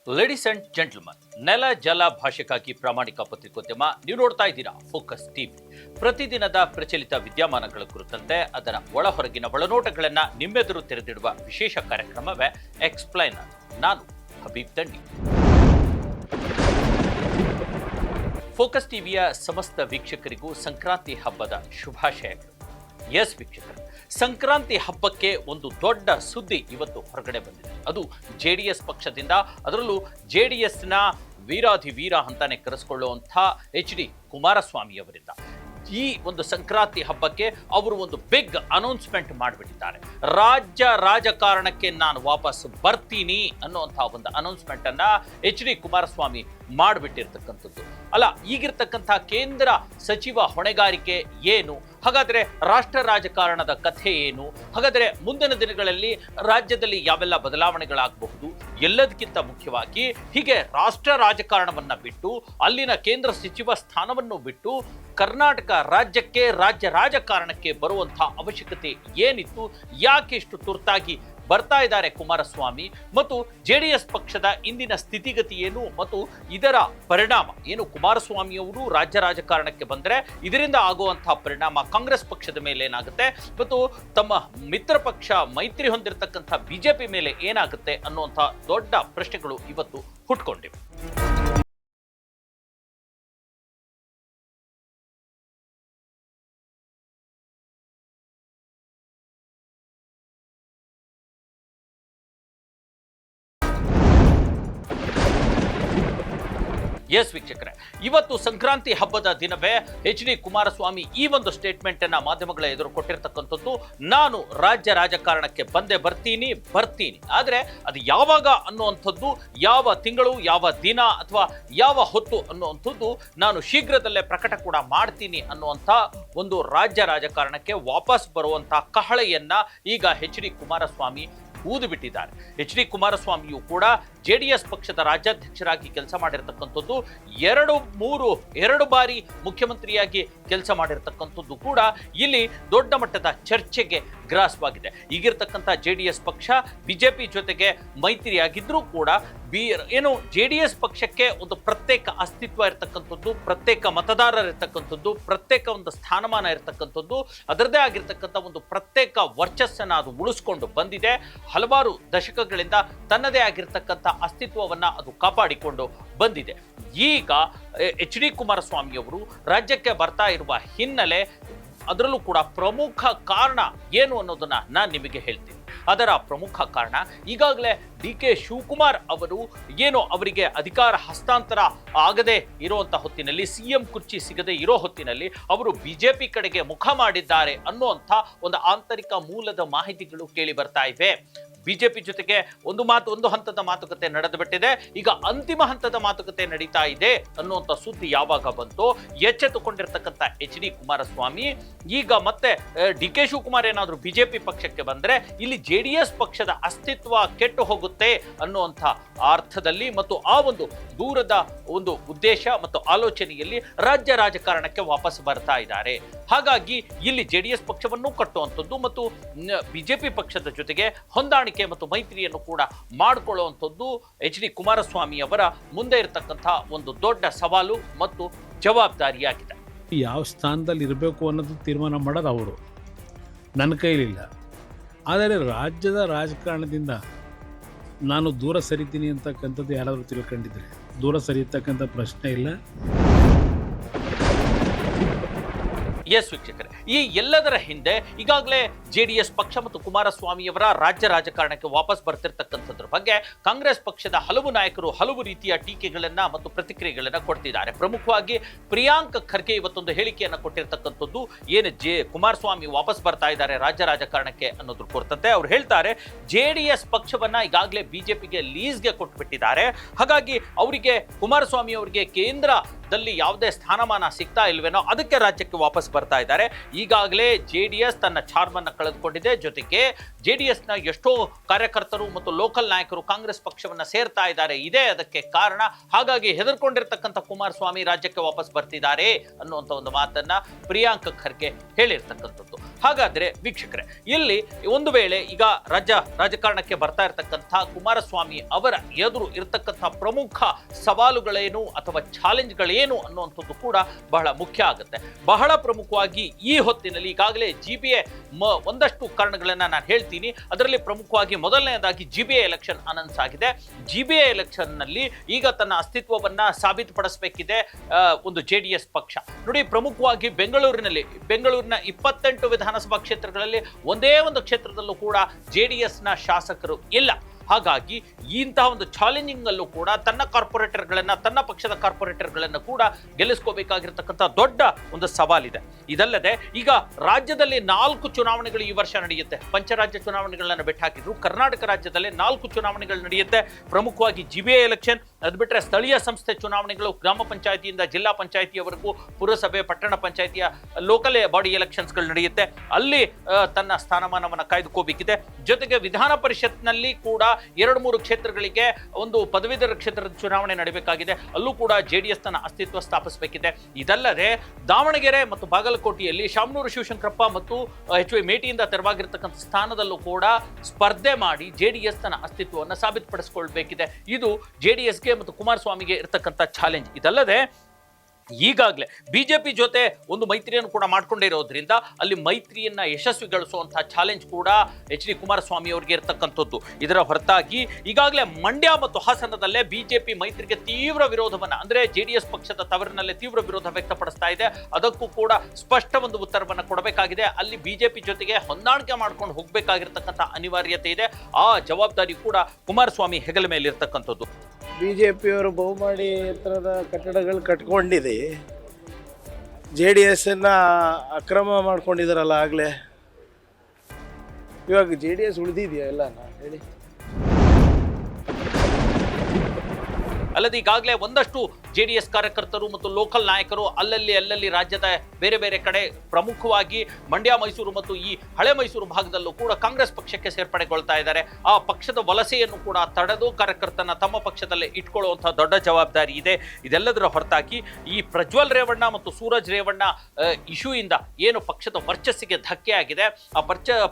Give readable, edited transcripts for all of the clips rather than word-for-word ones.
Ladies and gentleman, ನೆಲ ಜಲ ಭಾಷೆಗಾಗಿ ಪ್ರಾಮಾಣಿಕ ಪತ್ರಿಕೋದ್ಯಮ. ನೀವು ನೋಡ್ತಾ ಇದ್ದೀರಾ ಫೋಕಸ್ ಟಿವಿ. ಪ್ರತಿದಿನದ ಪ್ರಚಲಿತ ವಿದ್ಯಮಾನಗಳ ಕುರಿತಂತೆ ಅದರ ಒಳ ಹೊರಗಿನ ಒಳನೋಟಗಳನ್ನ ನಿಮ್ಮೆದುರು ತೆರೆದಿಡುವ ವಿಶೇಷ ಕಾರ್ಯಕ್ರಮವೇ ಎಕ್ಸ್ಪ್ಲೈನರ್. ನಾನು ಹಬೀಬ್ ದಂಡಿ. ಫೋಕಸ್ ಟಿವಿಯ ಸಮಸ್ತ ವೀಕ್ಷಕರಿಗೂ ಸಂಕ್ರಾಂತಿ ಹಬ್ಬದ ಶುಭಾಶಯಗಳು. ಎಸ್ ವೀಕ್ಷಕರು, ಸಂಕ್ರಾಂತಿ ಹಬ್ಬಕ್ಕೆ ಒಂದು ದೊಡ್ಡ ಸುದ್ದಿ ಇವತ್ತು ಹೊರಗಡೆ ಬಂದಿದೆ. ಅದು JDS ಪಕ್ಷದಿಂದ, ಅದರಲ್ಲೂ JDSನ ವೀರಾಧಿವೀರ ಅಂತಾನೆ ಕರೆಸಿಕೊಳ್ಳುವಂಥ HD ಕುಮಾರಸ್ವಾಮಿ ಅವರಿಂದ ಈ ಒಂದು ಸಂಕ್ರಾಂತಿ ಹಬ್ಬಕ್ಕೆ ಅವರು ಒಂದು ಬಿಗ್ ಅನೌನ್ಸ್ಮೆಂಟ್ ಮಾಡಿಬಿಟ್ಟಿದ್ದಾರೆ. ರಾಜ್ಯ ರಾಜಕಾರಣಕ್ಕೆ ನಾನು ವಾಪಸ್ ಬರ್ತೀನಿ ಅನ್ನುವಂಥ ಒಂದು ಅನೌನ್ಸ್ಮೆಂಟ್ ಅನ್ನ HD ಕುಮಾರಸ್ವಾಮಿ ಮಾಡಿಬಿಟ್ಟಿರ್ತಕ್ಕಂಥದ್ದು. ಅಲ್ಲ, ಈಗಿರ್ತಕ್ಕಂಥ ಕೇಂದ್ರ ಸಚಿವ ಹೊಣೆಗಾರಿಕೆ ಏನು? ಹಾಗಾದ್ರೆ ರಾಷ್ಟ್ರ ರಾಜಕಾರಣದ ಕಥೆ ಏನು? ಹಾಗಾದ್ರೆ ಮುಂದಿನ ದಿನಗಳಲ್ಲಿ ರಾಜ್ಯದಲ್ಲಿ ಯಾವೆಲ್ಲ ಬದಲಾವಣೆಗಳಾಗಬಹುದು? ಎಲ್ಲದಕ್ಕಿಂತ ಮುಖ್ಯವಾಗಿ ಹೀಗೆ ರಾಷ್ಟ್ರ ರಾಜಕಾರಣವನ್ನ ಬಿಟ್ಟು, ಅಲ್ಲಿನ ಕೇಂದ್ರ ಸಚಿವ ಸ್ಥಾನವನ್ನು ಬಿಟ್ಟು ಕರ್ನಾಟಕ ರಾಜ್ಯಕ್ಕೆ, ರಾಜ್ಯ ರಾಜಕಾರಣಕ್ಕೆ ಬರುವಂಥ ಅವಶ್ಯಕತೆ ಏನಿತ್ತು? ಯಾಕೆ ಇಷ್ಟು ತುರ್ತಾಗಿ ಬರ್ತಾ ಇದ್ದಾರೆ ಕುಮಾರಸ್ವಾಮಿ? ಮತ್ತು JDS ಪಕ್ಷದ ಇಂದಿನ ಸ್ಥಿತಿಗತಿ ಏನು ಮತ್ತು ಇದರ ಪರಿಣಾಮ ಏನು? ಕುಮಾರಸ್ವಾಮಿ ಅವರು ರಾಜ್ಯ ರಾಜಕಾರಣಕ್ಕೆ ಬಂದರೆ ಇದರಿಂದ ಆಗುವಂತಹ ಪರಿಣಾಮ ಕಾಂಗ್ರೆಸ್ ಪಕ್ಷದ ಮೇಲೆ ಏನಾಗುತ್ತೆ ಮತ್ತು ತಮ್ಮ ಮಿತ್ರ ಪಕ್ಷ ಮೈತ್ರಿ ಹೊಂದಿರತಕ್ಕಂಥ BJP ಮೇಲೆ ಏನಾಗುತ್ತೆ ಅನ್ನುವಂಥ ದೊಡ್ಡ ಪ್ರಶ್ನೆಗಳು ಇವತ್ತು ಹುಟ್ಕೊಂಡಿವೆ. ಎಸ್ ವೀಕ್ಷಕರೇ, ಇವತ್ತು ಸಂಕ್ರಾಂತಿ ಹಬ್ಬದ ದಿನವೇ HD ಕುಮಾರಸ್ವಾಮಿ ಈ ಒಂದು ಸ್ಟೇಟ್ಮೆಂಟ್ ಅನ್ನ ಮಾಧ್ಯಮಗಳ ಎದುರು ಕೊಟ್ಟಿರ್ತಕ್ಕಂಥದ್ದು. ನಾನು ರಾಜ್ಯ ರಾಜಕಾರಣಕ್ಕೆ ಬರ್ತೀನಿ, ಆದ್ರೆ ಅದು ಯಾವಾಗ ಅನ್ನುವಂಥದ್ದು, ಯಾವ ತಿಂಗಳು, ಯಾವ ದಿನ ಅಥವಾ ಯಾವ ಹೊತ್ತು ಅನ್ನುವಂಥದ್ದು ನಾನು ಶೀಘ್ರದಲ್ಲೇ ಪ್ರಕಟ ಕೂಡ ಮಾಡ್ತೀನಿ ಅನ್ನುವಂಥ ಒಂದು ರಾಜ್ಯ ರಾಜಕಾರಣಕ್ಕೆ ವಾಪಸ್ ಬರುವಂತಹ ಕಹಳೆಯನ್ನ ಈಗ HD ಕುಮಾರಸ್ವಾಮಿ ಊದು ಬಿಟ್ಟಿದ್ದಾರೆ. HD ಕುಮಾರಸ್ವಾಮಿಯು ಕೂಡ JDS ಪಕ್ಷದ ರಾಜ್ಯಾಧ್ಯಕ್ಷರಾಗಿ ಕೆಲಸ ಮಾಡಿರ್ತಕ್ಕಂಥದ್ದು, ಎರಡು ಬಾರಿ ಮುಖ್ಯಮಂತ್ರಿಯಾಗಿ ಕೆಲಸ ಮಾಡಿರ್ತಕ್ಕಂಥದ್ದು ಕೂಡ ಇಲ್ಲಿ ದೊಡ್ಡ ಮಟ್ಟದ ಚರ್ಚೆಗೆ ಗ್ರಾಸವಾಗಿದೆ. ಈಗಿರ್ತಕ್ಕಂಥ JDS ಪಕ್ಷ BJP ಜೊತೆಗೆ ಮೈತ್ರಿಯಾಗಿದ್ರೂ ಕೂಡ JDS ಪಕ್ಷಕ್ಕೆ ಒಂದು ಪ್ರತ್ಯೇಕ ಅಸ್ತಿತ್ವ ಇರತಕ್ಕಂಥದ್ದು, ಪ್ರತ್ಯೇಕ ಮತದಾರರು ಇರತಕ್ಕಂಥದ್ದು, ಪ್ರತ್ಯೇಕ ಒಂದು ಸ್ಥಾನಮಾನ ಇರತಕ್ಕಂಥದ್ದು, ಅದರದೇ ಆಗಿರ್ತಕ್ಕಂಥ ಒಂದು ಪ್ರತ್ಯೇಕ ವರ್ಚಸ್ಸನ್ನು ಅದು ಉಳಿಸ್ಕೊಂಡು ಬಂದಿದೆ. ಹಲವಾರು ದಶಕಗಳಿಂದ ತನ್ನದೇ ಆಗಿರ್ತಕ್ಕಂಥ ಅಸ್ತಿತ್ವವನ್ನ ಅದು ಕಾಪಾಡಿಕೊಂಡು ಬಂದಿದೆ. ಈಗ HD ಕುಮಾರಸ್ವಾಮಿ ಅವರು ರಾಜ್ಯಕ್ಕೆ ಬರ್ತಾ ಇರುವ ಹಿನ್ನೆಲೆ, ಅದರಲ್ಲೂ ಕೂಡ ಪ್ರಮುಖ ಕಾರಣ ಏನು ಅನ್ನೋದನ್ನ ನಾನು ನಿಮಗೆ ಹೇಳ್ತೀನಿ. ಅದರ ಪ್ರಮುಖ ಕಾರಣ, ಈಗಾಗಲೇ DK ಶಿವಕುಮಾರ್ ಅವರು ಅವರಿಗೆ ಅಧಿಕಾರ ಹಸ್ತಾಂತರ ಆಗದೆ ಇರುವಂತಹ ಹೊತ್ತಿನಲ್ಲಿ, CM ಕುರ್ಚಿ ಸಿಗದೆ ಇರೋ ಹೊತ್ತಿನಲ್ಲಿ ಅವರು BJP ಕಡೆಗೆ ಮುಖ ಮಾಡಿದ್ದಾರೆ ಅನ್ನುವಂಥ ಒಂದು ಆಂತರಿಕ ಮೂಲದ ಮಾಹಿತಿಗಳು ಕೇಳಿ ಬರ್ತಾ ಇವೆ. BJP ಜೊತೆಗೆ ಒಂದು ಹಂತದ ಮಾತುಕತೆ ನಡೆದು ಬಿಟ್ಟಿದೆ. ಈಗ ಅಂತಿಮ ಹಂತದ ಮಾತುಕತೆ ನಡೀತಾ ಇದೆ ಅನ್ನುವಂಥ ಸುದ್ದಿ ಯಾವಾಗ ಬಂತೋ, ಎಚ್ಚೆತ್ತುಕೊಂಡಿರ್ತಕ್ಕಂಥ HD ಕುಮಾರಸ್ವಾಮಿ ಈಗ ಮತ್ತೆ DK ಶಿವಕುಮಾರ್ ಏನಾದರೂ BJP ಪಕ್ಷಕ್ಕೆ ಬಂದ್ರೆ ಇಲ್ಲಿ JDS ಪಕ್ಷದ ಅಸ್ತಿತ್ವ ಕೆಟ್ಟು ಹೋಗುತ್ತೆ ಅನ್ನುವಂಥ ಅರ್ಥದಲ್ಲಿ ಮತ್ತು ಆ ಒಂದು ದೂರದ ಒಂದು ಉದ್ದೇಶ ಮತ್ತು ಆಲೋಚನೆಯಲ್ಲಿ ರಾಜ್ಯ ರಾಜಕಾರಣಕ್ಕೆ ವಾಪಸ್ ಬರ್ತಾ ಇದ್ದಾರೆ. ಹಾಗಾಗಿ ಇಲ್ಲಿ JDS ಪಕ್ಷವನ್ನು ಕಟ್ಟುವಂಥದ್ದು ಮತ್ತು BJP ಪಕ್ಷದ ಜೊತೆಗೆ ಹೊಂದಾಣಿಕೆ ಮತ್ತು ಮೈತ್ರಿಯನ್ನು ಕೂಡ ಮಾಡಿಕೊಳ್ಳುವಂಥದ್ದು HD ಕುಮಾರಸ್ವಾಮಿ ಅವರ ಮುಂದೆ ಇರತಕ್ಕಂಥ ಒಂದು ದೊಡ್ಡ ಸವಾಲು ಮತ್ತು ಜವಾಬ್ದಾರಿಯಾಗಿದೆ. ಯಾವ ಸ್ಥಾನದಲ್ಲಿ ಇರಬೇಕು ಅನ್ನೋದು ತೀರ್ಮಾನ ಮಾಡೋದು ಅವರು, ನನ್ನ ಕೈಲಿಲ್ಲ. ಆದರೆ ರಾಜ್ಯದ ರಾಜಕಾರಣದಿಂದ ನಾನು ದೂರ ಸರಿತೀನಿ ಅಂತಕ್ಕಂಥದ್ದು ಯಾರಾದರೂ ತಿಳ್ಕೊಂಡಿದ್ರೆ ದೂರ ಸರಿಯತಕ್ಕಂಥ ಪ್ರಶ್ನೆ ಇಲ್ಲ. ಎಸ್ ವೀಕ್ಷಕರೇ, ಈ ಎಲ್ಲದರ ಹಿಂದೆ ಈಗಾಗಲೇ JDS ಪಕ್ಷ ಮತ್ತು ಕುಮಾರಸ್ವಾಮಿಯವರ ರಾಜ್ಯ ರಾಜಕಾರಣಕ್ಕೆ ವಾಪಸ್ ಬರ್ತಿರ್ತಕ್ಕಂಥದ್ರ ಬಗ್ಗೆ ಕಾಂಗ್ರೆಸ್ ಪಕ್ಷದ ಹಲವು ನಾಯಕರು ಹಲವು ರೀತಿಯ ಟೀಕೆಗಳನ್ನ ಮತ್ತು ಪ್ರತಿಕ್ರಿಯೆಗಳನ್ನ ಕೊಡ್ತಿದ್ದಾರೆ. ಪ್ರಮುಖವಾಗಿ ಪ್ರಿಯಾಂಕ್ ಖರ್ಗೆ ಇವತ್ತೊಂದು ಹೇಳಿಕೆಯನ್ನು ಕೊಟ್ಟಿರ್ತಕ್ಕಂಥದ್ದು, ಕುಮಾರಸ್ವಾಮಿ ವಾಪಸ್ ಬರ್ತಾ ಇದ್ದಾರೆ ರಾಜ್ಯ ರಾಜಕಾರಣಕ್ಕೆ ಅನ್ನೋದ್ರ ಕುರಿತಂತೆ. ಅವ್ರು ಹೇಳ್ತಾರೆ, JDS ಪಕ್ಷವನ್ನ ಈಗಾಗಲೇ BJPಗೆ ಲೀಸ್ಗೆ ಕೊಟ್ಬಿಟ್ಟಿದ್ದಾರೆ. ಹಾಗಾಗಿ ಅವರಿಗೆ, ಕುಮಾರಸ್ವಾಮಿ ಅವರಿಗೆ ಕೇಂದ್ರದಲ್ಲಿ ಯಾವುದೇ ಸ್ಥಾನಮಾನ ಸಿಗ್ತಾ ಇಲ್ವೇನೋ, ಅದಕ್ಕೆ ರಾಜ್ಯಕ್ಕೆ ವಾಪಸ್ ಬರ್ತಾ ಇದ್ದಾರೆ. ಈಗಾಗಲೇ JDS ತನ್ನ ಚಾರ್ಮನ್ನು ಕಳೆದುಕೊಂಡಿದೆ. ಜೊತೆಗೆ JDSನ ಎಷ್ಟೋ ಕಾರ್ಯಕರ್ತರು ಮತ್ತು ಲೋಕಲ್ ನಾಯಕರು ಕಾಂಗ್ರೆಸ್ ಪಕ್ಷವನ್ನ ಸೇರ್ತಾ ಇದ್ದಾರೆ. ಇದೇ ಅದಕ್ಕೆ ಕಾರಣ. ಹಾಗಾಗಿ ಹೆದರ್ಕೊಂಡಿರ್ತಕ್ಕಂಥ ಕುಮಾರಸ್ವಾಮಿ ರಾಜ್ಯಕ್ಕೆ ವಾಪಸ್ ಬರ್ತಿದ್ದಾರೆ ಅನ್ನುವಂಥ ಒಂದು ಮಾತನ್ನ ಪ್ರಿಯಾಂಕ್ ಖರ್ಗೆ ಹೇಳಿರ್ತಕ್ಕಂಥದ್ದು. ಹಾಗಾದ್ರೆ ವೀಕ್ಷಕರೇ, ಇಲ್ಲಿ ಒಂದು ವೇಳೆ ಈಗ ರಾಜಕಾರಣಕ್ಕೆ ಬರ್ತಾ ಇರತಕ್ಕಂಥ ಕುಮಾರಸ್ವಾಮಿ ಅವರ ಎದುರು ಇರತಕ್ಕಂಥ ಪ್ರಮುಖ ಸವಾಲುಗಳೇನು ಅಥವಾ ಚಾಲೆಂಜ್ಗಳೇನು ಅನ್ನುವಂಥದ್ದು ಕೂಡ ಬಹಳ ಮುಖ್ಯ ಆಗುತ್ತೆ. ಬಹಳ ಪ್ರಮುಖವಾಗಿ ಈ ಹೊತ್ತಿನಲ್ಲಿ ಈಗಾಗಲೇ GBA ಒಂದಷ್ಟು ಕಾರಣಗಳನ್ನ ನಾನು ಹೇಳ್ತೀನಿ. ಅದರಲ್ಲಿ ಪ್ರಮುಖವಾಗಿ ಮೊದಲನೇದಾಗಿ GBA ಎಲೆಕ್ಷನ್ ಅನೌನ್ಸ್ ಆಗಿದೆ. GBA ಎಲೆಕ್ಷನ್ ನಲ್ಲಿ ಈಗ ತನ್ನ ಅಸ್ತಿತ್ವವನ್ನ ಸಾಬೀತುಪಡಿಸಬೇಕಿದೆ ಒಂದು JDS ಪಕ್ಷ. ನೋಡಿ, ಪ್ರಮುಖವಾಗಿ ಬೆಂಗಳೂರಿನ 28 ವಿಧಾನಸಭಾ ಕ್ಷೇತ್ರಗಳಲ್ಲಿ ಒಂದೇ ಒಂದು ಕ್ಷೇತ್ರದಲ್ಲೂ ಕೂಡ JDS ನ ಶಾಸಕರು ಇಲ್ಲ. ಹಾಗಾಗಿ ಇಂತಹ ಒಂದು ಚಾಲೆಂಜಿಂಗ್ ಅಲ್ಲೂ ಕೂಡ ತನ್ನ ಪಕ್ಷದ ಕಾರ್ಪೊರೇಟರ್ಗಳನ್ನ ಕೂಡ ಗೆಲ್ಲಿಸ್ಕೋಬೇಕಾಗಿರ್ತಕ್ಕಂಥ ದೊಡ್ಡ ಒಂದು ಸವಾಲಿದೆ. ಇದಲ್ಲದೆ ಈಗ ರಾಜ್ಯದಲ್ಲಿ 4 ಚುನಾವಣೆಗಳು ಈ ವರ್ಷ ನಡೆಯುತ್ತೆ. ಪಂಚರಾಜ್ಯ ಚುನಾವಣೆಗಳನ್ನ ಬೆಟ್ಟು ಹಾಕಿದ್ರು. ಕರ್ನಾಟಕ ರಾಜ್ಯದಲ್ಲಿ 4 ಚುನಾವಣೆಗಳು ನಡೆಯುತ್ತೆ. ಪ್ರಮುಖವಾಗಿ GBA ಎಲೆಕ್ಷನ್, ಅದು ಬಿಟ್ಟರೆ ಸ್ಥಳೀಯ ಸಂಸ್ಥೆ ಚುನಾವಣೆಗಳು, ಗ್ರಾಮ ಪಂಚಾಯತಿಯಿಂದ ಜಿಲ್ಲಾ ಪಂಚಾಯತಿಯವರೆಗೂ ಪುರಸಭೆ, ಪಟ್ಟಣ ಪಂಚಾಯತಿಯ ಲೋಕಲ್ ಬಾಡಿ ಎಲೆಕ್ಷನ್ಸ್ಗಳು ನಡೆಯುತ್ತೆ. ಅಲ್ಲಿ ತನ್ನ ಸ್ಥಾನಮಾನವನ್ನು ಕಾಯ್ದುಕೋಬೇಕಿದೆ. ಜೊತೆಗೆ ವಿಧಾನ ಪರಿಷತ್ನಲ್ಲಿ ಕೂಡ 2-3 ಕ್ಷೇತ್ರಗಳಿಗೆ ಒಂದು ಪದವೀಧರ ಕ್ಷೇತ್ರದ ಚುನಾವಣೆ ನಡೆಯಬೇಕಾಗಿದೆ. ಅಲ್ಲೂ ಕೂಡ JDS ತನ್ನ ಅಸ್ತಿತ್ವ ಸ್ಥಾಪಿಸಬೇಕಿದೆ. ಇದಲ್ಲದೆ ದಾವಣಗೆರೆ ಮತ್ತು ಬಾಗಲಕೋಟೆಯಲ್ಲಿ ಶಾಮನೂರು ಶಿವಶಂಕರಪ್ಪ ಮತ್ತು HY ಮೇಟಿಯಿಂದ ತೆರವಾಗಿರ್ತಕ್ಕಂಥ ಸ್ಥಾನದಲ್ಲೂ ಕೂಡ ಸ್ಪರ್ಧೆ ಮಾಡಿ JDS ತನ್ನ ಅಸ್ತಿತ್ವವನ್ನು ಸಾಬೀತುಪಡಿಸಿಕೊಳ್ಬೇಕಿದೆ. ಇದು JDSಗೆ ಮತ್ತು ಕುಮಾರಸ್ವಾಮಿಗೆ ಇರತಕ್ಕಂಥ ಚಾಲೆಂಜ್. ಇದಲ್ಲದೆ ಈಗಾಗಲೇ ಬಿಜೆಪಿ ಜೊತೆ ಒಂದು ಮೈತ್ರಿಯನ್ನು ಕೂಡ ಮಾಡ್ಕೊಂಡಿರೋದ್ರಿಂದ ಅಲ್ಲಿ ಮೈತ್ರಿಯನ್ನ ಯಶಸ್ವಿಗೊಳಿಸುವಂತಹ ಚಾಲೆಂಜ್ ಕೂಡ HD ಕುಮಾರಸ್ವಾಮಿ ಅವರಿಗೆ ಇರತಕ್ಕಂಥದ್ದು. ಇದರ ಹೊರತಾಗಿ ಈಗಾಗಲೇ ಮಂಡ್ಯ ಮತ್ತು ಹಾಸನದಲ್ಲೇ ಬಿಜೆಪಿ ಮೈತ್ರಿಗೆ ತೀವ್ರ ವಿರೋಧವನ್ನ, ಅಂದ್ರೆ JDS ಪಕ್ಷದ ತವರಿನಲ್ಲೇ ತೀವ್ರ ವಿರೋಧ ವ್ಯಕ್ತಪಡಿಸ್ತಾ ಇದೆ. ಅದಕ್ಕೂ ಕೂಡ ಸ್ಪಷ್ಟ ಒಂದು ಉತ್ತರವನ್ನು ಕೊಡಬೇಕಾಗಿದೆ. ಅಲ್ಲಿ ಬಿಜೆಪಿ ಜೊತೆಗೆ ಹೊಂದಾಣಿಕೆ ಮಾಡ್ಕೊಂಡು ಹೋಗಬೇಕಾಗಿರ್ತಕ್ಕಂಥ ಅನಿವಾರ್ಯತೆ ಇದೆ. ಆ ಜವಾಬ್ದಾರಿ ಕೂಡ ಕುಮಾರಸ್ವಾಮಿ ಹೆಗಲ ಮೇಲೆ ಇರ್ತಕ್ಕಂಥದ್ದು. BJPಯವರು ಬಹುಮಾಡಿ ಎತ್ತರದ ಕಟ್ಟಡಗಳು ಕಟ್ಕೊಂಡಿದೆ. JDS ಅಕ್ರಮ ಮಾಡ್ಕೊಂಡಿದಾರಲ್ಲ ಆಗಲೇ. ಇವಾಗ JDS ಉಳಿದಿದೆಯಾ ಎಲ್ಲನ ಹೇಳಿ? ಅಲ್ಲದೆ ಈಗಾಗಲೇ ಒಂದಷ್ಟು JDS ಕಾರ್ಯಕರ್ತರು ಮತ್ತು ಲೋಕಲ್ ನಾಯಕರು ಅಲ್ಲಲ್ಲಿ ರಾಜ್ಯದ ಬೇರೆ ಬೇರೆ ಕಡೆ, ಪ್ರಮುಖವಾಗಿ ಮಂಡ್ಯ, ಮೈಸೂರು ಮತ್ತು ಈ ಹಳೆ ಮೈಸೂರು ಭಾಗದಲ್ಲೂ ಕೂಡ ಕಾಂಗ್ರೆಸ್ ಪಕ್ಷಕ್ಕೆ ಸೇರ್ಪಡೆಗೊಳ್ತಾ ಇದ್ದಾರೆ. ಆ ಪಕ್ಷದ ವಲಸೆಯನ್ನು ಕೂಡ ತಡೆದು ಕಾರ್ಯಕರ್ತನ ತಮ್ಮ ಪಕ್ಷದಲ್ಲೇ ಇಟ್ಕೊಳ್ಳುವಂತಹ ದೊಡ್ಡ ಜವಾಬ್ದಾರಿ ಇದೆ. ಇದೆಲ್ಲದರ ಹೊರತಾಗಿ ಈ ಪ್ರಜ್ವಲ್ ರೇವಣ್ಣ ಮತ್ತು ಸೂರಜ್ ರೇವಣ್ಣ ಇಶ್ಯೂಯಿಂದ ಏನು ಪಕ್ಷದ ವರ್ಚಸ್ಸಿಗೆ ಧಕ್ಕೆ ಆಗಿದೆ, ಆ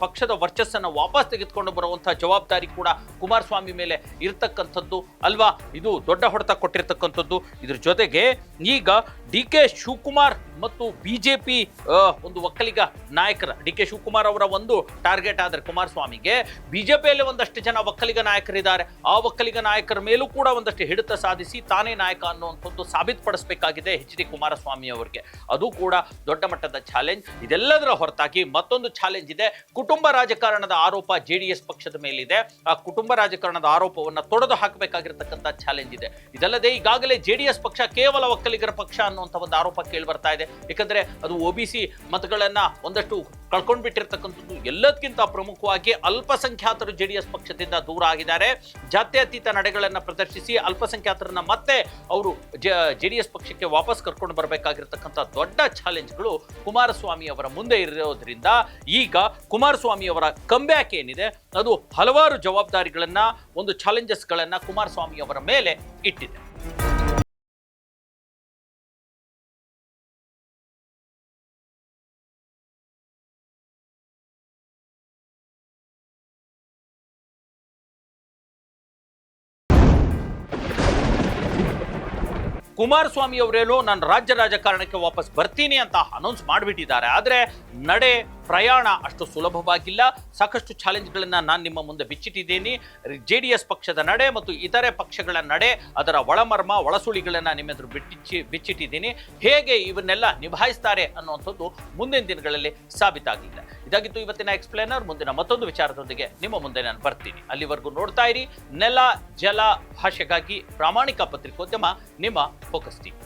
ಪಕ್ಷದ ವರ್ಚಸ್ಸನ್ನು ವಾಪಸ್ ತೆಗೆದುಕೊಂಡು ಬರುವಂತಹ ಜವಾಬ್ದಾರಿ ಕೂಡ ಕುಮಾರಸ್ವಾಮಿ ಮೇಲೆ ಇರತಕ್ಕಂಥದ್ದು ಅಲ್ವಾ? ಇದು ದೊಡ್ಡ ಹೊಡೆತ ಕೊಟ್ಟಿರ್ತಕ್ಕಂಥದ್ದು. ಇದ್ರ ಜೊತೆಗೆ ಈಗ DK ಶಿವಕುಮಾರ್ ಮತ್ತು ಬಿಜೆಪಿ ಒಂದು ಒಕ್ಕಲಿಗ ನಾಯಕರ, DK ಶಿವಕುಮಾರ್ ಅವರ ಒಂದು ಟಾರ್ಗೆಟ್ ಆದರೆ ಕುಮಾರಸ್ವಾಮಿಗೆ ಬಿಜೆಪಿಯಲ್ಲಿ ಒಂದಷ್ಟು ಜನ ಒಕ್ಕಲಿಗ ನಾಯಕರಿದ್ದಾರೆ. ಆ ಒಕ್ಕಲಿಗ ನಾಯಕರ ಮೇಲೂ ಕೂಡ ಒಂದಷ್ಟು ಹಿಡಿತ ಸಾಧಿಸಿ ತಾನೇ ನಾಯಕ ಅನ್ನುವಂಥದ್ದು ಸಾಬೀತುಪಡಿಸಬೇಕಾಗಿದೆ HD ಕುಮಾರಸ್ವಾಮಿ ಅವರಿಗೆ. ಅದು ಕೂಡ ದೊಡ್ಡ ಮಟ್ಟದ ಚಾಲೆಂಜ್. ಇದೆಲ್ಲದರ ಹೊರತಾಗಿ ಮತ್ತೊಂದು ಚಾಲೆಂಜ್ ಇದೆ. ಕುಟುಂಬ ರಾಜಕಾರಣದ ಆರೋಪ JDS ಪಕ್ಷದ ಮೇಲಿದೆ. ಆ ಕುಟುಂಬ ರಾಜಕಾರಣದ ಆರೋಪವನ್ನು ತೊಡೆದು ಹಾಕಬೇಕಾಗಿರ್ತಕ್ಕಂಥ ಚಾಲೆಂಜ್ ಇದೆ. ಇದಲ್ಲದೆ ಈಗಾಗಲೇ JDS ಪಕ್ಷ ಕೇವಲ ಒಕ್ಕಲಿಗರ ಪಕ್ಷ ಅನ್ನುವಂಥ ಒಂದು ಆರೋಪ ಕೇಳಿ ಬರ್ತಾ ಇದೆ. ಯಾಕಂದ್ರೆ ಅದು OBC ಮತಗಳನ್ನ ಒಂದಷ್ಟು ಕಳ್ಕೊಂಡು ಬಿಟ್ಟಿರ್ತಕ್ಕಂಥದ್ದು. ಎಲ್ಲದಕ್ಕಿಂತ ಪ್ರಮುಖವಾಗಿ ಅಲ್ಪಸಂಖ್ಯಾತರು JDS ಪಕ್ಷದಿಂದ ದೂರ ಆಗಿದ್ದಾರೆ. ಜಾತ್ಯತೀತ ನಡೆಗಳನ್ನ ಪ್ರದರ್ಶಿಸಿ ಅಲ್ಪಸಂಖ್ಯಾತರನ್ನ ಮತ್ತೆ ಅವರು JDS ಪಕ್ಷಕ್ಕೆ ವಾಪಸ್ ಕರ್ಕೊಂಡು ಬರಬೇಕಾಗಿರ್ತಕ್ಕಂಥ ದೊಡ್ಡ ಚಾಲೆಂಜ್ಗಳು ಕುಮಾರಸ್ವಾಮಿ ಅವರ ಮುಂದೆ ಇರೋದ್ರಿಂದ ಈಗ ಕುಮಾರಸ್ವಾಮಿ ಅವರ ಕಂಬ್ಯಾಕ್ ಏನಿದೆ ಅದು ಹಲವಾರು ಜವಾಬ್ದಾರಿಗಳನ್ನ, ಒಂದು ಚಾಲೆಂಜಸ್ಗಳನ್ನ ಕುಮಾರಸ್ವಾಮಿ ಅವರ ಮೇಲೆ ಇಟ್ಟಿದೆ. ಕುಮಾರಸ್ವಾಮಿ ಅವರೇನು ನಾನು ರಾಜ್ಯ ರಾಜಕಾರಣಕ್ಕೆ ವಾಪಸ್ ಬರ್ತೀನಿ ಅಂತ ಅನೌನ್ಸ್ ಮಾಡಿಬಿಟ್ಟಿದ್ದಾರೆ. ಆದರೆ ನಡೆ ಪ್ರಯಾಣ ಅಷ್ಟು ಸುಲಭವಾಗಿಲ್ಲ. ಸಾಕಷ್ಟು ಚಾಲೆಂಜ್ಗಳನ್ನ ನಾನು ನಿಮ್ಮ ಮುಂದೆ ಬಿಚ್ಚಿಟ್ಟಿದ್ದೀನಿ. JDS ಪಕ್ಷದ ನಡೆ ಮತ್ತು ಇತರೆ ಪಕ್ಷಗಳ ನಡೆ, ಅದರ ಒಳಮರ್ಮ, ಒಳಸುಳಿಗಳನ್ನ ನಿಮ್ಮ ಎದುರು ಬಿಚ್ಚಿಟ್ಟಿದ್ದೀನಿ. ಹೇಗೆ ಇವನ್ನೆಲ್ಲ ನಿಭಾಯಿಸ್ತಾರೆ ಅನ್ನುವಂಥದ್ದು ಮುಂದಿನ ದಿನಗಳಲ್ಲಿ ಸಾಬೀತಾಗಲಿದೆ. ಇದಾಗಿತ್ತು ಇವತ್ತಿನ ಎಕ್ಸ್ಪ್ಲೇನರ್. ಮುಂದಿನ ಮತ್ತೊಂದು ವಿಚಾರದೊಂದಿಗೆ ನಿಮ್ಮ ಮುಂದೆ ನಾನು ಬರ್ತೀನಿ. ಅಲ್ಲಿವರೆಗೂ ನೋಡ್ತಾ ಇರಿ ನೆಲ, ಜಲ, ಭಾಷೆಗಾಗಿ ಪ್ರಾಮಾಣಿಕ ಪತ್ರಿಕೋದ್ಯಮ, ನಿಮ್ಮ ಫೋಕಸ್ ಟೀಮ್.